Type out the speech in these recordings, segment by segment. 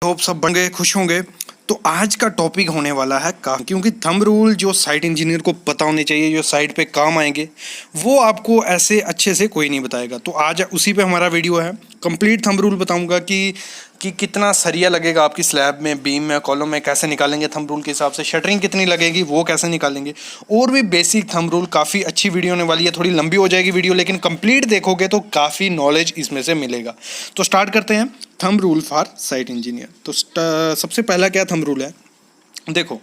Hope सब बन गए, खुश होंगे। तो आज का टॉपिक होने वाला है काम, क्योंकि थंब रूल जो साइट इंजीनियर को पता होने चाहिए, जो साइट पे काम आएंगे, वो आपको ऐसे अच्छे से कोई नहीं बताएगा। तो आज उसी पे हमारा वीडियो है। कंप्लीट थंब रूल बताऊंगा कि कितना सरिया लगेगा आपकी स्लैब में, बीम में, कॉलम में, कैसे निकालेंगे थंब रूल के हिसाब से, शटरिंग कितनी लगेगी वो कैसे निकालेंगे, और भी बेसिक थंब रूल। काफ़ी अच्छी वीडियो होने वाली है, थोड़ी लंबी हो जाएगी वीडियो, लेकिन कंप्लीट देखोगे तो काफ़ी नॉलेज इसमें से मिलेगा। तो स्टार्ट करते हैं thumb rule for site engineer. तो सबसे पहला क्या थंब रूल है, देखो,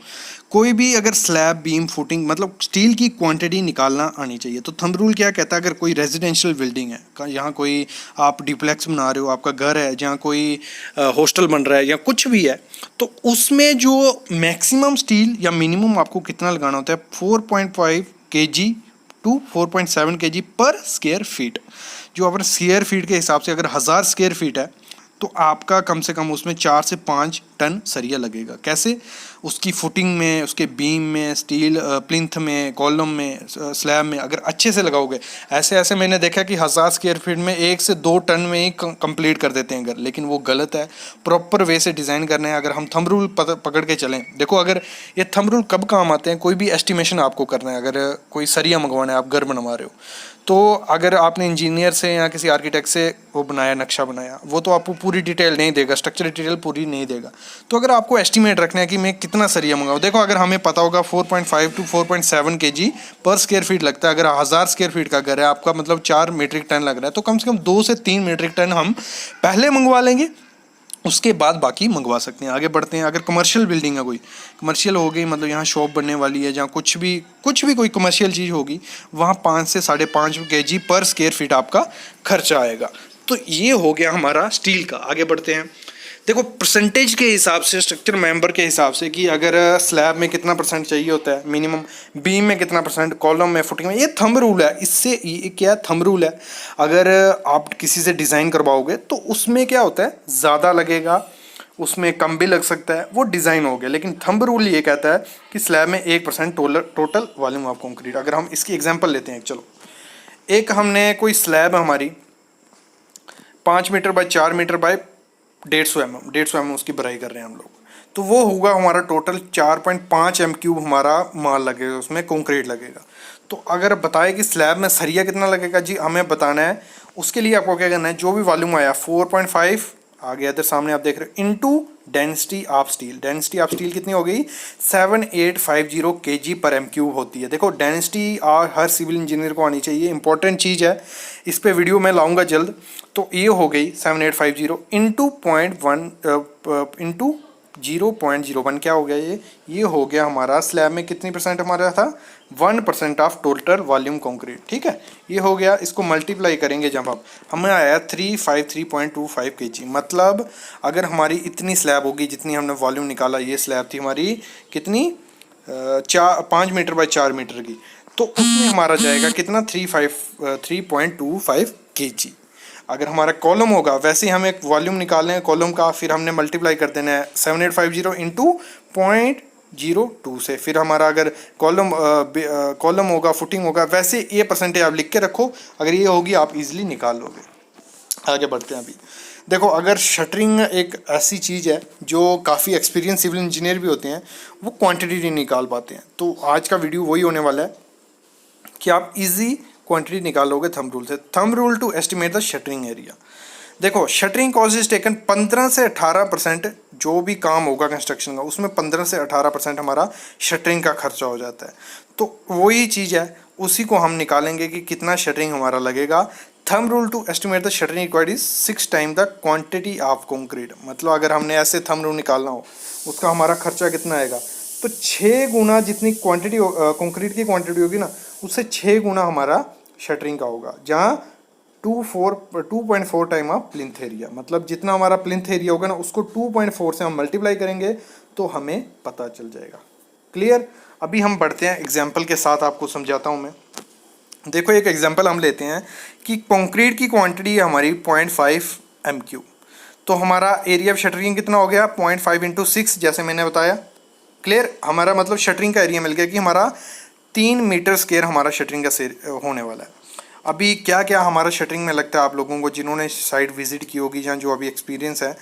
कोई भी अगर स्लैब, बीम, फुटिंग, मतलब स्टील की क्वांटिटी निकालना आनी चाहिए। तो थंब रूल क्या कहता है, अगर कोई रेजिडेंशियल बिल्डिंग है, यहाँ कोई आप डिप्लेक्स बना रहे हो, आपका घर है, जहाँ कोई हॉस्टल बन रहा है या कुछ भी है, तो उसमें जो मैक्सिमम स्टील या मिनिमम आपको कितना लगाना होता है, 4.5 kg टू 4.7 kg पर स्क्वायर फीट। जो अगर स्क्वायर फीट के हिसाब से अगर 1000 स्क्वायर फीट है तो आपका कम से कम उसमें 4 से 5 टन सरिया लगेगा। कैसे? उसकी फुटिंग में, उसके बीम में, स्टील प्लिंथ में, कॉलम में, स्लैब में अगर अच्छे से लगाओगे। ऐसे मैंने देखा कि 1000 स्क्वायर फीट में 1 से 2 टन में ही कंप्लीट कर देते हैं घर, लेकिन वो गलत है। प्रॉपर वे से डिज़ाइन करना है। अगर हम थंब रूल पकड़ के चलें, देखो, अगर ये थंब रूल कब काम आते हैं, कोई भी एस्टिमेशन आपको करना है, अगर कोई सरिया मंगवाना है, आप घर बनवा रहे हो, तो अगर आपने इंजीनियर से या किसी आर्किटेक्ट से वो बनाया, नक्शा बनाया, वो तो आपको पूरी डिटेल नहीं देगा, स्ट्रक्चर डिटेल पूरी नहीं देगा। तो अगर आपको एस्टिमेट रखना है कि मैं कितना सरिया मंगाऊँ, देखो, अगर हमें पता होगा 4.5 टू 4.7 kg पर स्क्वायर फीट लगता है, अगर 1000 स्क्वायर फीट का घर है आपका, मतलब 4 मीट्रिक टन लग रहा है, तो कम से कम 2 से 3 मीट्रिक टन हम पहले मंगवा लेंगे, उसके बाद बाकी मंगवा सकते हैं। आगे बढ़ते हैं। अगर कमर्शियल बिल्डिंग है, कोई कमर्शियल हो गई, मतलब यहाँ शॉप बनने वाली है, जहाँ कुछ भी कोई कमर्शियल चीज़ होगी, वहाँ 5 से 5.5 kg पर स्क्वायर फीट आपका खर्चा आएगा। तो ये हो गया हमारा स्टील का। आगे बढ़ते हैं। देखो, परसेंटेज के हिसाब से, स्ट्रक्चर मेंबर के हिसाब से, कि अगर स्लैब में कितना परसेंट चाहिए होता है मिनिमम, बीम में कितना परसेंट, कॉलम में, फुटिंग में, ये थंब रूल है। इससे ये क्या थंब रूल है, अगर आप किसी से डिज़ाइन करवाओगे तो उसमें क्या होता है, ज़्यादा लगेगा, उसमें कम भी लग सकता है, वो डिज़ाइन हो गया। लेकिन थंब रूल ये कहता है कि स्लैब में 1% टोटल वॉल्यूम ऑफ कंक्रीट। अगर हम इसकी एग्जांपल लेते हैं, चलो, एक हमने कोई स्लैब हमारी 5 metre by 4 metre by 150 mm उसकी भराई कर रहे हैं हम लोग, तो वो होगा हमारा टोटल 4.5 m³ हमारा माल लगेगा, उसमें कंक्रीट लगेगा। तो अगर बताए कि स्लैब में सरिया कितना लगेगा, जी हमें बताना है। उसके लिए आपको क्या करना है, जो भी वॉल्यूम आया 4.5 आ गया इधर सामने आप देख रहे हो, into density of steel. Density of steel कितनी हो गई, 7850 kg पर m³ होती है। देखो, डेंसिटी हर सिविल इंजीनियर को आनी चाहिए, इंपॉर्टेंट चीज़ है। इस पे वीडियो मैं लाऊंगा जल्द। तो ये हो गई 7850 इंटू 0.1 इंटू 0.01 क्या हो गया, ये हो गया हमारा स्लैब में कितनी परसेंट हमारा था, 1% ऑफ टोटल वॉल्यूम कंक्रीट। ठीक है, ये हो गया। इसको मल्टीप्लाई करेंगे जब आप, हमें आया 353.25 kg। मतलब अगर हमारी इतनी स्लैब होगी जितनी हमने वॉल्यूम निकाला, ये स्लैब थी हमारी कितनी, 5 मीटर बाय 4 मीटर की, तो उसमें हमारा जाएगा कितना, 3.25 kg। अगर हमारा कॉलम होगा, वैसे ही हमें एक वॉल्यूम निकालना है कॉलम का, फिर हमने मल्टीप्लाई कर देना है 7850 इंटू 0.02 से। फिर हमारा अगर कॉलम होगा, फुटिंग होगा, वैसे ये परसेंटेज आप लिख के रखो, अगर ये होगी आप इजीली निकाल लोगे। आगे बढ़ते हैं। अभी देखो, अगर शटरिंग एक ऐसी चीज़ है जो काफ़ी एक्सपीरियंस सिविल इंजीनियर भी होते हैं, वो क्वांटिटी नहीं निकाल पाते हैं। तो आज का वीडियो वही होने वाला है कि आप इजी क्वांटिटी निकालोगे थंब रूल से। Thumb rule to estimate the shuttering area. देखो, शटरिंग कॉस्ट इज टेकन 15 से 18%, जो भी काम होगा कंस्ट्रक्शन का, उसमें 15 से 18% हमारा शटरिंग का खर्चा हो जाता है। तो वही चीज़ है, उसी को हम निकालेंगे कि कितना शटरिंग हमारा लगेगा। Thumb rule to estimate the shuttering required is 6 time the quantity of concrete. मतलब अगर हमने ऐसे थंब रूल निकालना हो, उसका हमारा खर्चा कितना आएगा, तो 6 गुना जितनी क्वांटिटी कंक्रीट की क्वांटिटी होगी ना, उससे 6 गुना हमारा शटरिंग का होगा। जहाँ 2.4 टाइम ऑफ प्लिंथ एरिया, मतलब जितना हमारा प्लिंथ एरिया होगा ना, उसको 2.4 से हम मल्टीप्लाई करेंगे तो हमें पता चल जाएगा। क्लियर? अभी हम बढ़ते हैं एग्जाम्पल के साथ, आपको समझाता हूँ मैं। देखो, एक एग्जाम्पल हम लेते हैं कि कंक्रीट की क्वांटिटी है हमारी 0.5 m³, तो हमारा एरिया ऑफ शटरिंग कितना हो गया, 0.5 इंटू 6, जैसे मैंने बताया। क्लियर? हमारा मतलब शटरिंग का एरिया मिल गया कि हमारा 3 मीटर स्क्वायर हमारा शटरिंग का होने वाला है। अभी क्या क्या हमारा शटरिंग में लगता है आप लोगों को जिन्होंने साइट विजिट की होगी या जो अभी एक्सपीरियंस है,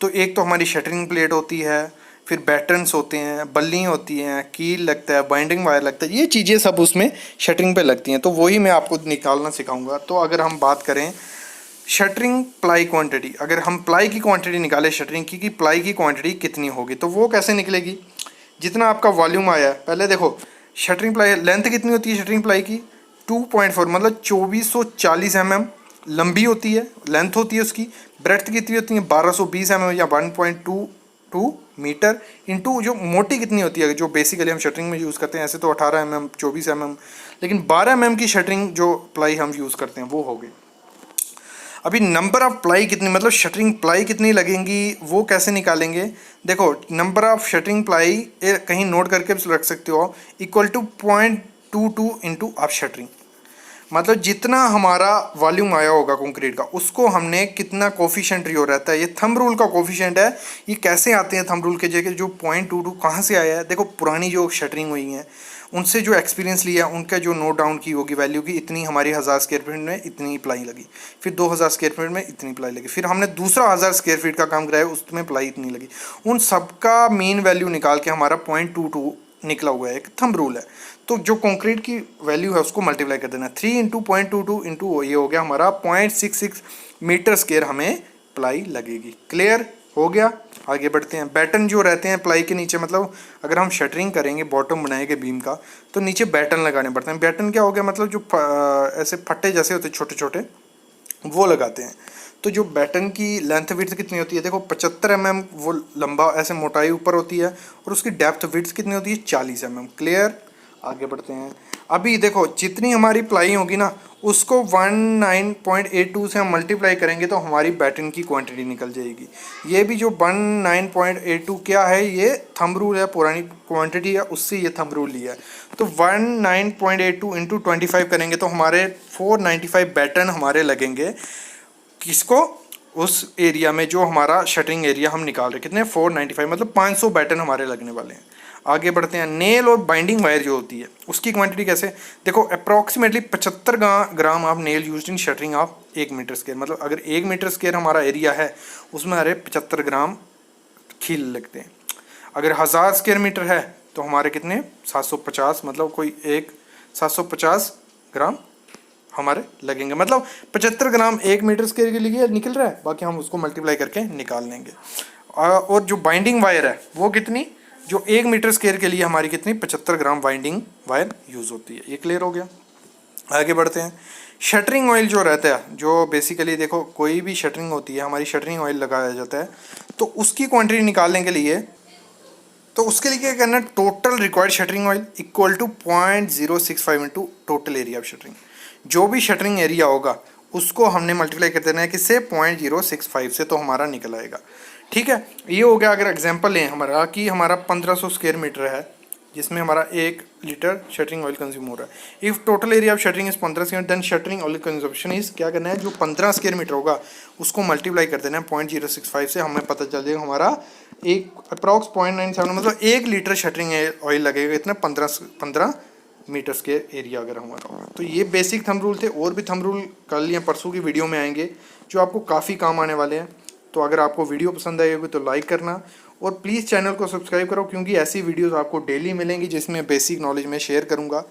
तो एक तो हमारी शटरिंग प्लेट होती है, फिर बैटन्स होते हैं, बल्ली होती हैं, कील लगता है, बाइंडिंग वायर लगता है, ये चीज़ें सब उसमें शटरिंग पे लगती हैं। तो वही मैं आपको निकालना सिखाऊंगा। तो अगर हम बात करें शटरिंग प्लाई क्वांटिटी, अगर हम प्लाई की क्वांटिटी निकालें शटरिंग की कि प्लाई की क्वांटिटी कितनी होगी, तो वो कैसे निकलेगी, जितना आपका वॉल्यूम आया है। पहले देखो शटरिंग प्लाई लेंथ कितनी होती है शटरिंग प्लाई की 2.4 मतलब 2440 mm लंबी होती है, लेंथ होती है उसकी। ब्रेड्थ कितनी होती है 1220 mm या 1.22 मीटर इंटू जो मोटी कितनी होती है जो बेसिकली हम शटरिंग में यूज़ करते हैं, ऐसे तो 18 mm 24 mm, लेकिन 12 mm की शटरिंग जो प्लाई हम यूज़ करते हैं वो हो गई। अभी नंबर ऑफ प्लाई कितनी मतलब शटरिंग प्लाई कितनी लगेंगी वो कैसे निकालेंगे। देखो नंबर ऑफ शटरिंग प्लाई कहीं नोट करके रख सकते हो, equal to 0.22 into of shuttering, मतलब जितना हमारा वॉल्यूम आया होगा कंक्रीट का उसको हमने कितना कोफिशिएंट रियो रहता है। ये थंब रूल का कोफिशिएंट है। ये कैसे आते हैं थंब रूल के जगह जो 0.22 कहाँ से आया है। देखो पुरानी जो शटरिंग हुई है उनसे जो एक्सपीरियंस लिया उनका जो नोट डाउन की होगी वैल्यू की, इतनी हमारी 1000 स्क्वायर फीट में इतनी प्लाई लगी, फिर 2000 स्क्वायर फीट में इतनी प्लाई लगी, फिर हमने दूसरा 1000 स्क्वायर फीट का काम कराया उसमें प्लाई इतनी लगी। उन सबका मीन वैल्यू निकाल के हमारा 0.22 निकला हुआ है, एक थंब रूल है। तो जो कंक्रीट की वैल्यू है उसको मल्टीप्लाई कर देना 3 इंटू 0.22 इंटू ये हो गया हमारा 0.66 मीटर स्क्वायर हमें प्लाई लगेगी। क्लियर हो गया। आगे बढ़ते हैं। बैटन जो रहते हैं प्लाई के नीचे, मतलब अगर हम शटरिंग करेंगे बॉटम बनाएंगे बीम का तो नीचे बैटन लगाने पड़ते हैं। बैटन क्या हो गया मतलब जो ऐसे फट्टे जैसे होते हैं छोटे छोटे वो लगाते हैं। तो जो बैटन की लेंथ विड्थ कितनी होती है देखो 75 mm वो लंबा ऐसे मोटाई ऊपर होती है और उसकी डेप्थ विड्थ कितनी होती है 40 mm। क्लियर। आगे बढ़ते हैं। अभी देखो जितनी हमारी प्लाई होगी ना उसको 19.82 से हम मल्टीप्लाई करेंगे तो हमारी बैटन की क्वांटिटी निकल जाएगी। ये भी जो 19.82 क्या है ये थंब रूल है, पुरानी क्वांटिटी है उससे ये थंब रूल लिया है। तो 19.82 इंटू 25 करेंगे तो हमारे 495 बैटन हमारे लगेंगे। किसको उस एरिया में जो हमारा शटरिंग एरिया हम निकाल रहे कितने 495 मतलब 500 बैटन हमारे लगने वाले हैं। आगे बढ़ते हैं। नेल और बाइंडिंग वायर जो होती है उसकी क्वांटिटी कैसे देखो अप्रॉक्सीमेटली 75 ग्राम आप nail used in shuttering of 1 metre square, मतलब अगर 1 मीटर स्क्वायर हमारा एरिया है उसमें हमारे 75 ग्राम खील लगते हैं। अगर 1000 स्क्वायर मीटर है तो हमारे कितने 750 मतलब कोई एक 750 ग्राम हमारे लगेंगे, मतलब 75 ग्राम 1 मीटर स्क्वायर के लिए निकल रहा है, बाकी हम उसको मल्टीप्लाई करके निकाल लेंगे। और जो बाइंडिंग वायर है वो कितनी जो 1 मीटर स्क्वायर के लिए हमारी कितनी 75 ग्राम बाइंडिंग वायर यूज़ होती है। ये क्लियर हो गया। आगे बढ़ते हैं। शटरिंग ऑयल जो रहता है जो बेसिकली देखो कोई भी शटरिंग होती है हमारी शटरिंग ऑयल लगाया जाता है तो उसकी क्वांटिटी निकालने के लिए तो उसके लिए क्या करना है total required shuttering oil equal to 0.065 into total area of shuttering. जो भी शटरिंग एरिया होगा उसको हमने मल्टीप्लाई कर देना है किससे 0.065 से तो हमारा निकल आएगा। ठीक है। ये हो गया। अगर एग्जांपल लें हमारा कि हमारा 1500 स्क्वायर मीटर है जिसमें हमारा 1 लीटर शटरिंग ऑयल कंज्यूम हो रहा है। If total area of shuttering is 15 square then shuttering oil consumption is क्या करना है जो 15 स्क्वायर मीटर होगा उसको मल्टीप्लाई कर देना है 0.065 से, हमें पता चल जाएगा हमारा एक अप्रॉक्स 0.97 मतलब 1 लीटर शटरिंग ऑयल लगेगा इतना 15 मीटर स्क्वायर एरिया अगर हमारा होगा। तो ये बेसिक थंब रूल थे। और भी थंब रूल कल या परसों की वीडियो में आएंगे जो आपको काफ़ी काम आने वाले हैं। तो अगर आपको वीडियो पसंद आई होगी तो लाइक करना और प्लीज़ चैनल को सब्सक्राइब करो क्योंकि ऐसी वीडियोस आपको डेली मिलेंगी जिसमें बेसिक नॉलेज मैं शेयर करूंगा।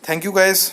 Thank you guys.